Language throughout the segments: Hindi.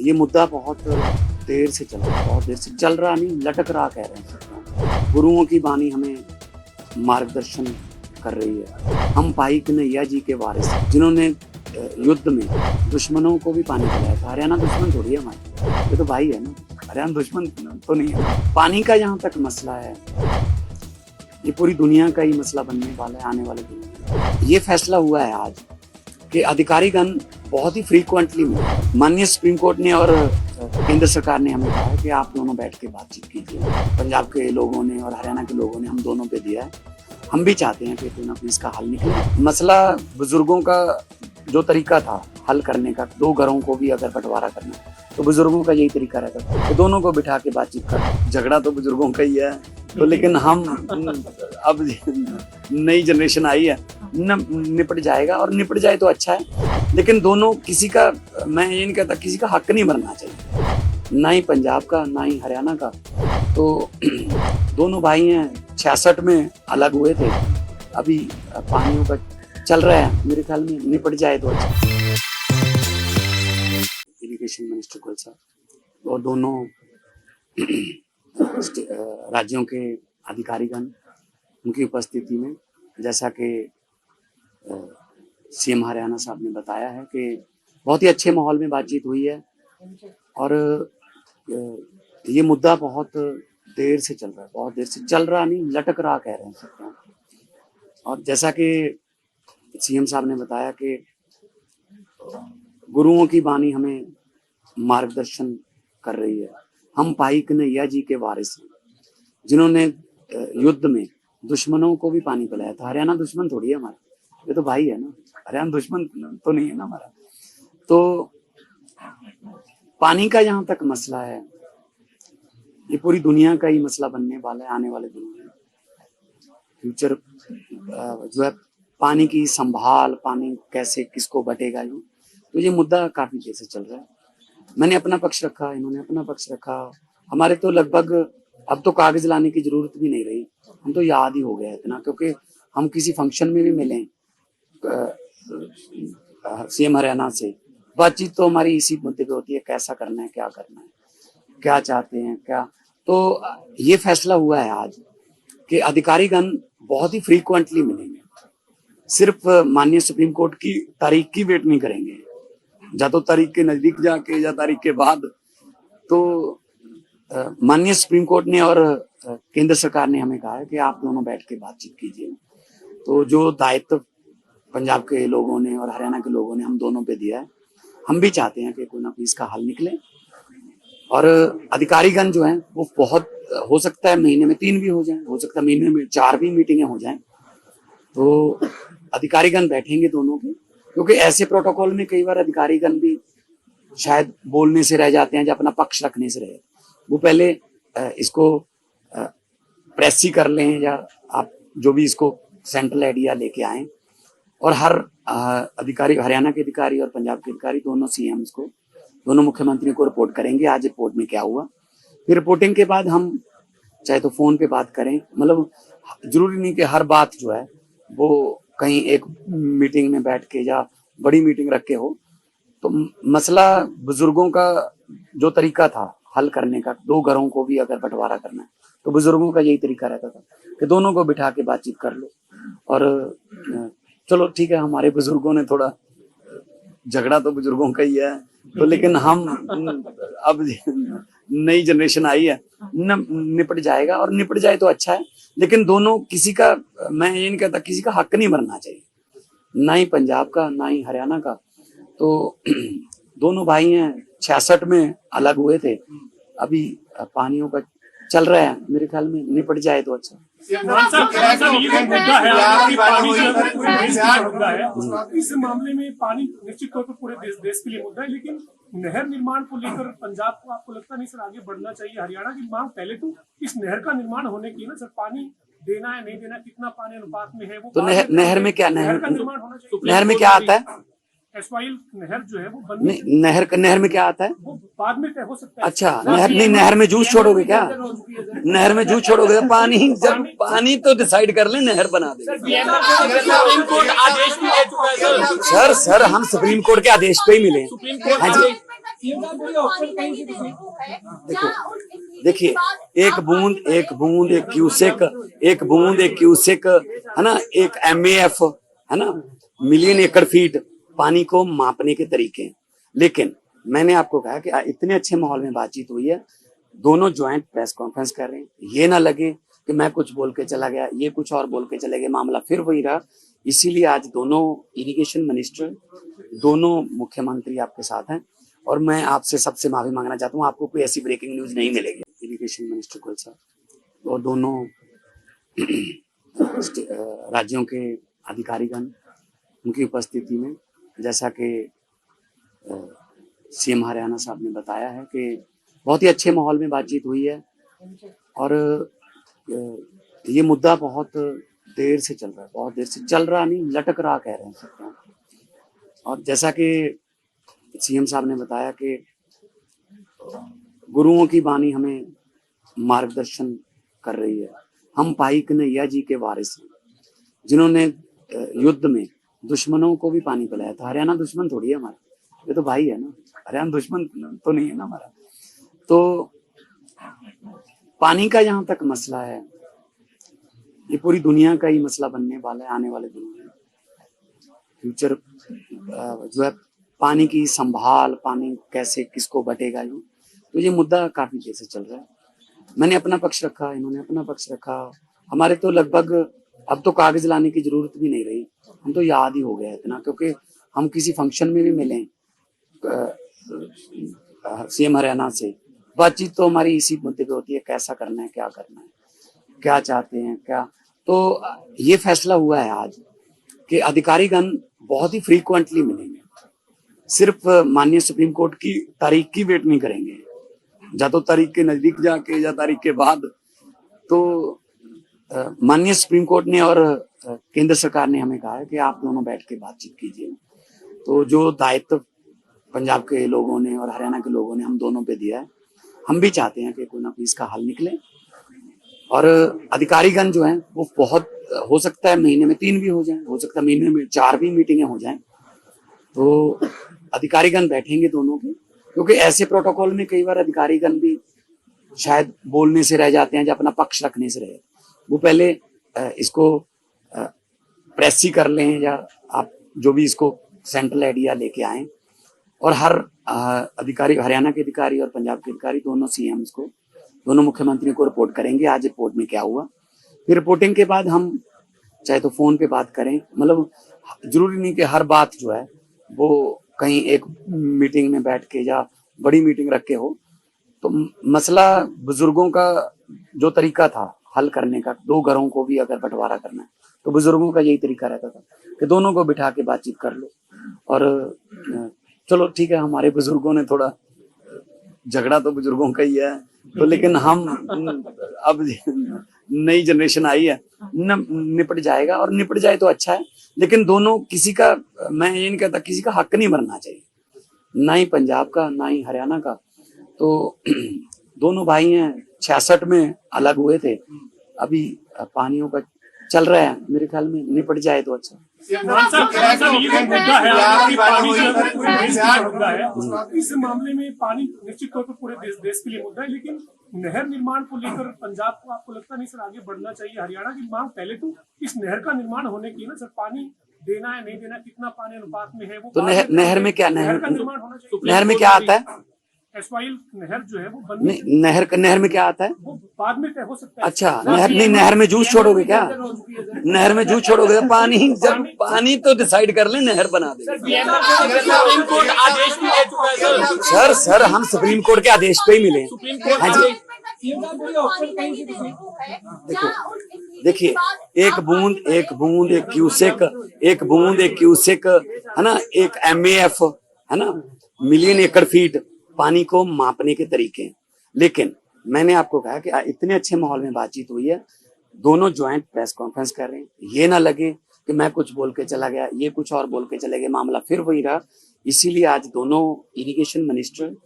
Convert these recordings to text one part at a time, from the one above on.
ये मुद्दा बहुत देर से चल रहा है, बहुत देर से चल रहा नहीं, लटक रहा कह रहे हैं। गुरुओं की बानी हमें मार्गदर्शन कर रही है। हम भाई कन्हैया जी के वारिस हैं, जिन्होंने युद्ध में दुश्मनों को भी पानी पिलाया था। हरियाणा दुश्मन थोड़ी है हमारे, ये तो भाई है ना, हरियाणा दुश्मन तो नहीं है। पानी का जहाँ तक मसला है, ये पूरी दुनिया का ही मसला बनने वाला है आने वाले दिनों में। ये फैसला हुआ है आज कि अधिकारीगण बहुत ही फ्रीक्वेंटली माननीय सुप्रीम कोर्ट ने और केंद्र सरकार ने हमें कहा है कि आप दोनों बैठ के बातचीत कीजिए। पंजाब के लोगों ने और हरियाणा के लोगों ने हम दोनों पे दिया है। हम भी चाहते हैं कि कोई ना कोई इसका हल निकले। मसला बुजुर्गों का जो तरीका था हल करने का, दो घरों को भी अगर बंटवारा करना तो बुजुर्गों का यही तरीका रहता था कि दोनों को बिठा के बातचीत कर। झगड़ा तो बुजुर्गों का ही है, तो लेकिन हम अब नई जनरेशन आई है, निपट जाएगा और निपट जाए तो अच्छा है। लेकिन दोनों किसी का, मैं ये नहीं कहता किसी का हक नहीं बनना चाहिए, ना ही पंजाब का ना ही हरियाणा का। तो दोनों भाई हैं, 66 में अलग हुए थे, अभी पानियों का चल रहा है, मेरे ख्याल में निपट जाए तो अच्छा। इरिगेशन मिनिस्टर गोयल साहब और दोनों राज्यों के अधिकारीगण, उनकी उपस्थिति में, जैसा कि सीएम हरियाणा साहब ने बताया है कि बहुत ही अच्छे माहौल में बातचीत हुई है। और ये मुद्दा बहुत देर से चल रहा है, बहुत देर से चल रहा नहीं, लटक रहा कह रहे हैं। और जैसा कि सीएम साहब ने बताया कि गुरुओं की बानी हमें मार्गदर्शन कर रही है। हम भाई कन्हैया जी के वारिस हैं, जिन्होंने युद्ध में दुश्मनों को भी पानी पिलाया था। हरियाणा दुश्मन थोड़ी है हमारा, ये तो भाई है ना, हरियाणा दुश्मन तो नहीं है ना हमारा। तो पानी का जहाँ तक मसला है, ये पूरी दुनिया का ही मसला बनने वाला है आने वाले दिनों में। फ्यूचर जो है, पानी की संभाल, पानी कैसे किसको बटेगा, तो ये मुद्दा काफी देर से चल रहा है। मैंने अपना पक्ष रखा, इन्होंने अपना पक्ष रखा। हमारे तो लगभग अब तो कागज लाने की जरूरत भी नहीं रही, हम तो याद ही हो गया इतना, क्योंकि हम किसी फंक्शन में भी मिले सीएम हरियाणा से, बातचीत तो हमारी इसी मुद्दे पे होती है, कैसा करना है, क्या करना है, क्या चाहते हैं क्या। तो ये फैसला हुआ है आज कि अधिकारीगण बहुत ही फ्रीक्वेंटली मिलेंगे, सिर्फ माननीय सुप्रीम कोर्ट की तारीख की वेट नहीं करेंगे, या तो तारीख के नजदीक जाके या तारीख के बाद। तो माननीय सुप्रीम कोर्ट ने और केंद्र सरकार ने हमें कहा है कि आप दोनों बैठ के बातचीत कीजिए। तो जो दायित्व पंजाब के लोगों ने और हरियाणा के लोगों ने हम दोनों पे दिया है, हम भी चाहते हैं कि कोई ना कोई इसका हल निकले। और अधिकारीगण जो हैं वो बहुत, हो सकता है महीने में 3 भी हो जाए, हो सकता है महीने में 4 भी मीटिंगें हो जाएं। तो अधिकारीगण बैठेंगे दोनों के, क्योंकि ऐसे प्रोटोकॉल में कई बार अधिकारीगण भी शायद बोलने से रह जाते हैं या अपना पक्ष रखने से रहे। वो पहले इसको प्रेस ही कर लें, या आप जो भी इसको सेंट्रल आइडिया लेके आए, और हर अधिकारी, हरियाणा के अधिकारी और पंजाब के अधिकारी, दोनों सीएम्स को, दोनों मुख्यमंत्रियों को रिपोर्ट करेंगे आज रिपोर्ट में क्या हुआ। फिर रिपोर्टिंग के बाद हम चाहे तो फोन पे बात करें, मतलब जरूरी नहीं कि हर बात जो है वो कहीं एक मीटिंग में बैठ के या बड़ी मीटिंग रख के हो। तो मसला बुजुर्गों का जो तरीका था हल करने का, दो घरों को भी अगर बंटवारा करना है तो बुजुर्गों का यही तरीका रहता था कि दोनों को बिठा के बातचीत कर लो। और चलो ठीक है, हमारे बुजुर्गों ने थोड़ा, झगड़ा तो बुजुर्गों का ही है, तो लेकिन हम अब नई जनरेशन आई है, निपट जाएगा और निपट जाए तो अच्छा है। लेकिन दोनों किसी का, मैं ये नहीं कहता किसी का हक नहीं बनना चाहिए, ना ही पंजाब का ना ही हरियाणा का। तो दोनों भाई हैं, 66 में अलग हुए थे, अभी पानियों का चल रहा है, मेरे ख्याल में निपट जाए तो अच्छा। इस मामले में पानी निश्चित तौर पर पूरे देश के लिए मुद्दा है, लेकिन नहर निर्माण को लेकर पंजाब को आपको लगता नहीं सर आगे बढ़ना चाहिए? हरियाणा की मांग पहले तो इस नहर का निर्माण होने की ना सर, पानी देना है नहीं देना, कितना पानी अनुपात में है वो, तो नहर में क्या, नहर का निर्माण होना चाहिए। नहर में क्या आता है? एस्वाइल नहर जो है वो नहर में क्या आता है? वो बाद में तय हो सकता है। अच्छा, नहर नहीं, नहर में जूस छोड़ोगे क्या? नहर में जूस छोड़ोगे? पानी, जब पानी तो डिसाइड कर ले, नहर बना दे। सर हम सुप्रीम कोर्ट के आदेश पे ही मिले। हाँ जी, देखिए, एक बूंद एक बूंद एक क्यूसेक, एक बूंद एक क्यूसेक, है ना, एक MAF, है ना, मिलियन एकड़ फीट पानी को मापने के तरीके हैं। लेकिन मैंने आपको कहा कि इतने अच्छे माहौल में बातचीत हुई है, दोनों ज्वाइंट प्रेस कॉन्फ्रेंस कर रहे हैं, ये ना लगे कि मैं कुछ बोल के चला गया, ये कुछ और बोल के चले गए, मामला फिर वही रहा। इसीलिए आज दोनों इरिगेशन मिनिस्टर, दोनों मुख्यमंत्री आपके साथ हैं, और मैं आपसे सबसे माफी मांगना चाहता हूँ, आपको कोई ऐसी ब्रेकिंग न्यूज नहीं मिलेगी। इरिगेशन मिनिस्टर कुल साहब और दोनों राज्यों के अधिकारीगण उनकी उपस्थिति में, जैसा कि CM हरियाणा साहब ने बताया है कि बहुत ही अच्छे माहौल में बातचीत हुई है, और ये मुद्दा बहुत देर से चल रहा है, बहुत देर से चल रहा नहीं, लटक रहा कह रहे हैं सकते हैं। और जैसा कि CM साहब ने बताया कि गुरुओं की वाणी हमें मार्गदर्शन कर रही है। हम भाई कन्हैया जी के वारिस हैं, जिन्होंने युद्ध में दुश्मनों को भी पानी पिलाया था। हरियाणा दुश्मन थोड़ी है हमारा, ये तो भाई है ना, हरियाणा दुश्मन तो नहीं है ना हमारा। तो पानी का जहां तक मसला है, ये पूरी दुनिया का ही मसला बनने वाला है आने वाले दिनों में। फ्यूचर जो है पानी की संभाल, पानी कैसे किसको बटेगा, तो ये मुद्दा काफी देर से चल रहा है। मैंने अपना पक्ष रखा, इन्होंने अपना पक्ष रखा। हमारे तो लगभग अब तो कागज लाने की जरूरत भी नहीं रही, हम तो याद ही हो गया इतना, क्योंकि हम किसी फंक्शन में भी मिले CM हरियाणा से, बातचीत तो हमारी इसी मुद्दे पे होती है, कैसा करना है, क्या करना है, क्या चाहते हैं, क्या। तो ये फैसला हुआ है आज कि अधिकारीगण बहुत ही फ्रीक्वेंटली मिलेंगे, सिर्फ माननीय सुप्रीम कोर्ट की तारीख की वेट नहीं करेंगे, या तो तारीख के नजदीक जाके या तारीख के बाद। तो माननीय सुप्रीम कोर्ट ने और केंद्र सरकार ने हमें कहा है कि आप दोनों बैठ के बातचीत कीजिए। तो जो दायित्व पंजाब के लोगों ने और हरियाणा के लोगों ने हम दोनों पे दिया है, हम भी चाहते हैं कि कोई ना कोई इसका हल निकले। और अधिकारीगण जो हैं वो बहुत, हो सकता है महीने में 3 भी हो जाएं, हो सकता है महीने में 4 भी मीटिंगें हो जाएं। तो अधिकारीगण बैठेंगे दोनों के, क्योंकि ऐसे प्रोटोकॉल में कई बार अधिकारीगण भी शायद बोलने से रह जाते हैं या अपना पक्ष रखने से रहे, वो पहले इसको प्रेस ही कर लें, या आप जो भी इसको सेंट्रल आइडिया लेके आए, और हर अधिकारी, हरियाणा के अधिकारी और पंजाब के अधिकारी, दोनों CMs को, दोनों मुख्यमंत्रियों को रिपोर्ट करेंगे आज रिपोर्ट में क्या हुआ। फिर रिपोर्टिंग के बाद हम चाहे तो फोन पे बात करें, मतलब जरूरी नहीं कि हर बात जो है वो कहीं एक मीटिंग में बैठ के या बड़ी मीटिंग रख के हो। तो मसला बुजुर्गों का जो तरीका था हल करने का, 2 घरों को भी अगर बंटवारा करना है तो बुजुर्गों का यही तरीका रहता था कि दोनों को बिठा के बातचीत कर लो। और चलो ठीक है, हमारे बुजुर्गों ने थोड़ा, झगड़ा तो बुजुर्गों का ही है, तो लेकिन हम अब नई जनरेशन आई है, निपट जाएगा, और निपट जाए तो अच्छा है। लेकिन दोनों, किसी का, मैं ये नहीं कहता किसी का हक नहीं मरना चाहिए, ना ही पंजाब का ना ही हरियाणा का। तो दोनों भाई हैं, 66 में अलग हुए थे, अभी पानियों का चल रहा है, मेरे ख्याल में निपट जाए तो अच्छा। इस मामले में पानी निश्चित तौर पर पूरे देश के लिए मुद्दा है, लेकिन नहर निर्माण को लेकर पंजाब को, आपको लगता नहीं सर आगे बढ़ना चाहिए? हरियाणा की मांग पहले तो इस नहर का निर्माण होने की है ना सर, पानी देना है नहीं देना, कितना पानी अनुपात में है वो, तो नहर में क्या, नहर का निर्माण होना चाहिए। नहर में क्या आता है? एस्वाइल नहर जो है वो बनने, नहर में क्या आता है वो बाद में तय हो सकता है। अच्छा, नहर नहीं, नहर में जूस छोड़ोगे क्या? नहर में जूस छोड़ोगे? पानी, जब पानी तो डिसाइड कर ले, नहर बना दे। सर हम सुप्रीम कोर्ट के आदेश पे ही मिले। हाँ जी, देखिए, एक बूंद एक बूंद एक क्यूसेक, एक बूंद एक क्यूसेक, है ना, एक MAF, है ना, मिलियन एकड़ फीट पानी को मापने के तरीके हैं। लेकिन मैंने आपको कहा कि इतने अच्छे माहौल में बातचीत हुई है, दोनों ज्वाइंट प्रेस कॉन्फ्रेंस कर रहे हैं, ये ना लगे कि मैं कुछ बोल के चला गया, ये कुछ और बोल के चले गए, मामला फिर वही रहा। इसीलिए आज दोनों इरिगेशन मिनिस्टर,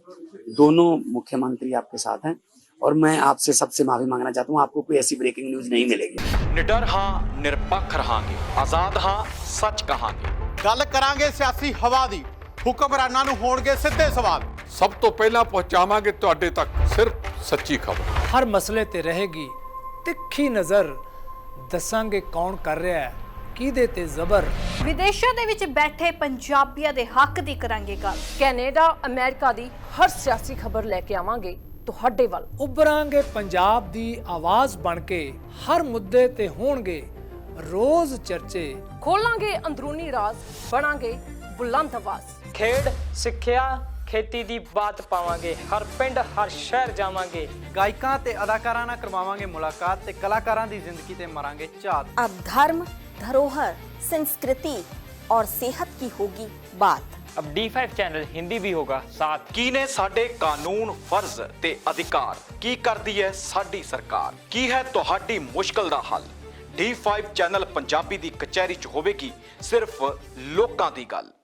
दोनों मुख्यमंत्री आपके साथ हैं, और मैं आपसे सबसे माफी मांगना चाहता हूँ, आपको कोई ऐसी ब्रेकिंग न्यूज नहीं मिलेगी। निडर हाँ, निरपक्ष रहांगे, आजाद हाँ, सच कहांगे। गल करांगे सियासी हवा दी, ਹੁਕਮਰਾਨਾਂ ਨੂੰ ਹੋਣਗੇ ਸਿੱਧੇ ਸਵਾਲ। ਸਭ ਤੋਂ ਪਹਿਲਾਂ ਪਹੁੰਚਾਵਾਂਗੇ ਤੁਹਾਡੇ ਤੱਕ ਸਿਰਫ ਸੱਚੀ ਖਬਰ। ਹਰ ਮਸਲੇ ਤੇ ਰਹੇਗੀ ਤਿੱਖੀ ਨਜ਼ਰ, ਦੱਸਾਂਗੇ ਕੌਣ ਕਰ ਰਿਹਾ ਹੈ ਕਿਹਦੇ ਤੇ ਜ਼ਬਰ। ਵਿਦੇਸ਼ਾਂ ਦੇ ਵਿੱਚ ਬੈਠੇ ਪੰਜਾਬੀਆਂ ਦੇ ਹੱਕ ਦੀ ਕਰਾਂਗੇ ਗੱਲ। ਕੈਨੇਡਾ ਅਮਰੀਕਾ ਦੀ ਹਰ ਸਿਆਸੀ ਖਬਰ ਲੈ ਕੇ ਆਵਾਂਗੇ ਤੁਹਾਡੇ ਵੱਲ। ਉਭਰਾਂਗੇ ਪੰਜਾਬ ਦੀ ਆਵਾਜ਼ ਬਣ ਕੇ, ਹਰ ਮੁੱਦੇ ਤੇ ਹੋਣਗੇ ਰੋਜ਼ ਚਰਚੇ। ਖੋਲਾਂਗੇ ਅੰਦਰੂਨੀ ਰਾਜ਼, ਬਣਾਂਗੇ ਬੁਲੰਦ ਆਵਾਜ਼। ਖੇਡ, ਸਿੱਖਿਆ, ਖੇਤੀ ਦੀ ਬਾਤ ਪਾਵਾਂਗੇ, ਹਰ ਪਿੰਡ ਹਰ ਸ਼ਹਿਰ ਜਾਵਾਂਗੇ। ਗਾਇਕਾਂ ਤੇ ਅਦਾਕਾਰਾਂ ਨਾਲ ਕਰਵਾਵਾਂਗੇ ਮੁਲਾਕਾਤ ਤੇ ਕਲਾਕਾਰਾਂ ਦੀ ਜ਼ਿੰਦਗੀ ਤੇ ਮਾਰਾਂਗੇ ਝਾਤ। अब धर्म, धरोहर, संस्कृति और सेहत की होगी बात। अब D5 चैनल हिंदी भी होगा साथ। ਕੀ ਨੇ ਸਾਡੇ ਕਾਨੂੰਨ, ਫਰਜ਼ ਤੇ ਅਧਿਕਾਰ? ਕੀ ਕਰਦੀ ਹੈ ਸਾਡੀ ਸਰਕਾਰ? ਕੀ ਹੈ ਤੁਹਾਡੀ ਮੁਸ਼ਕਲ ਦਾ ਹੱਲ? D5 ਚੈਨਲ ਪੰਜਾਬੀ ਦੀ ਕਚਹਿਰੀ 'ਚ ਹੋਵੇਗੀ ਸਿਰਫ ਲੋਕਾਂ ਦੀ ਗੱਲ।